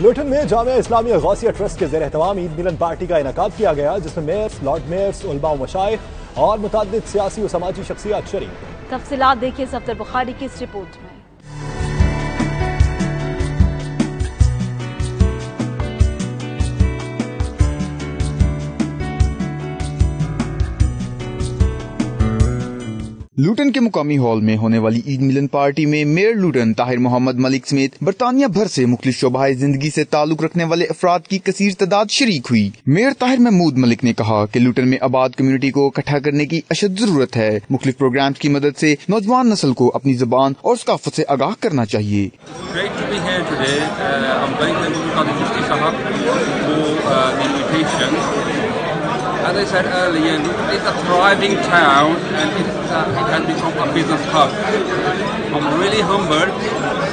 لوٹن میں جامعہ اسلامیہ غوثیہ ٹرسٹ کے زیر اہتمام عید ملن پارٹی کا انعقاد کیا گیا، جس میں میئرز، لارڈ میئرز، علماء و مشائخ اور متعدد سیاسی و سماجی شخصیات شریک ہوئیں۔ تفصیلات دیکھیے صفدر بخاری کی اس رپورٹ میں۔ لوٹن کے مقامی ہال میں ہونے والی عید ملن پارٹی میں میئر لوٹن طاہر محمد ملک سمیت برطانیہ بھر سے مختلف شعبہ زندگی سے تعلق رکھنے والے افراد کی کثیر تعداد شریک ہوئی۔ میئر طاہر محمود ملک نے کہا کہ لوٹن میں آباد کمیونٹی کو اکٹھا کرنے کی اشد ضرورت ہے۔ مختلف پروگرامز کی مدد سے نوجوان نسل کو اپنی زبان اور ثقافت سے آگاہ کرنا چاہیے۔ As I said earlier, it's a thriving town and it has become a business hub. I'm really humbled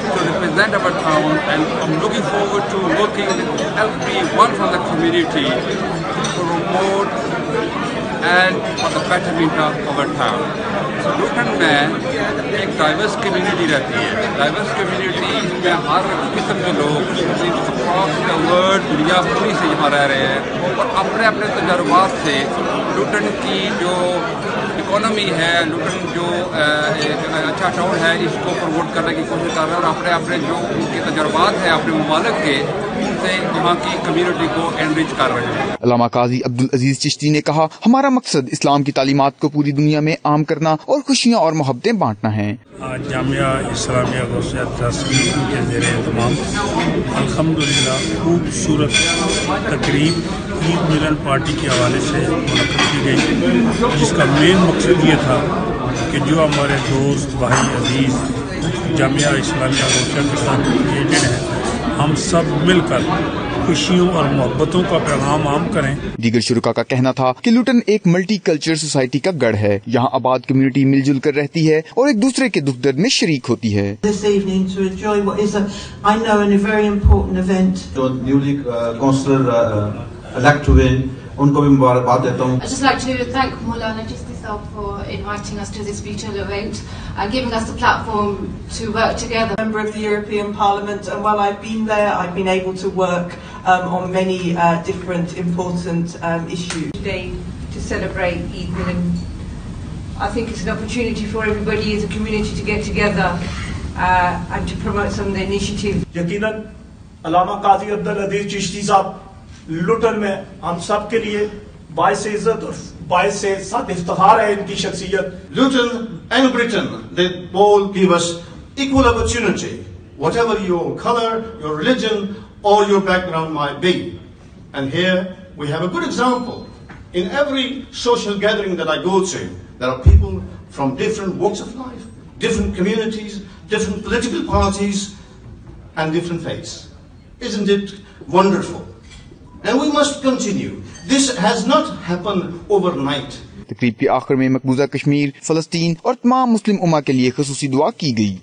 to represent our town and I'm looking forward to working with everyone from the community to promote and for the betterment of our town. So Luton میں ایک diverse community رہتی ہے۔ Diverse community میں ہر قسم کے لوگ across the world دنیا پوری سے یہاں رہ رہے ہیں اور اپنے اپنے تجربات سے لوٹن کی جو اکانومی ہے، لوٹن جو ایک اچھا ٹاؤن ہے، اس کو پروموٹ کرنے کی کوشش کر رہے ہیں اور اپنے اپنے جو ان کے تجربات ہیں اپنے ممالک کے، ان سے یہاں کی کمیونٹی کو انریچ کر رہے ہیں۔ علامہ قاضی عبدالعزیز چشتی نے کہا، ہمارا مقصد اسلام کی تعلیمات کو پوری دنیا میں عام کرنا اور خوشیاں اور محبتیں بانٹنا ہے۔ آج جامعہ اسلامیہ غوثیہ ٹرسٹ کے زیر اہتمام الحمدللہ خوبصورت تقریب عید ملن پارٹی کے حوالے سے منعقد کی گئی، جس کا مین مقصد یہ تھا کہ جو ہمارے دوست بھائی عزیز جامعہ اسلامیہ غوثیہ کے ساتھ ریلیٹڈ ہیں، ہم سب مل کر خوشیوں اور محبتوں کا پیغام عام کریں۔ دیگر شرکا کا کہنا تھا کہ لوٹن ایک ملٹی کلچر سوسائٹی کا گڑھ ہے، یہاں آباد کمیونٹی مل جل کر رہتی ہے اور ایک دوسرے کے دکھ درد میں شریک ہوتی ہے۔ جو نیولی کونسلر الیکٹ ہوئے ان کو بھی مبارکباد دیتا ہوں۔ I'd just like to thank Maulana Chishti Sahab for inviting us to this virtual event and giving us the platform to work together. Member of the European Parliament, and while I've been there, I've been able to work on many different important issues. Today to celebrate Eid Milan, I think it's an opportunity for everybody as a community to get together and to promote some of the initiatives. یقیناً علامہ قاضی عبدالعزیز چشتی صاحب لوٹن میں ہم سب کے لیے باعث عزت اور باعث سعد افتخار ہے ان کی شخصیت۔ Luton and Britain, they both give us equal opportunity, whatever your color, your religion or your background might be. And here we have a good example. In every social gathering that I go to, there are people from different walks of life, different communities, different political parties and different faiths. Isn't it wonderful? And we must continue. This has not happened overnight. تقریب کے آخر میں مقبوضہ کشمیر، فلسطین اور تمام مسلم امہ کے لیے خصوصی دعا کی گئی۔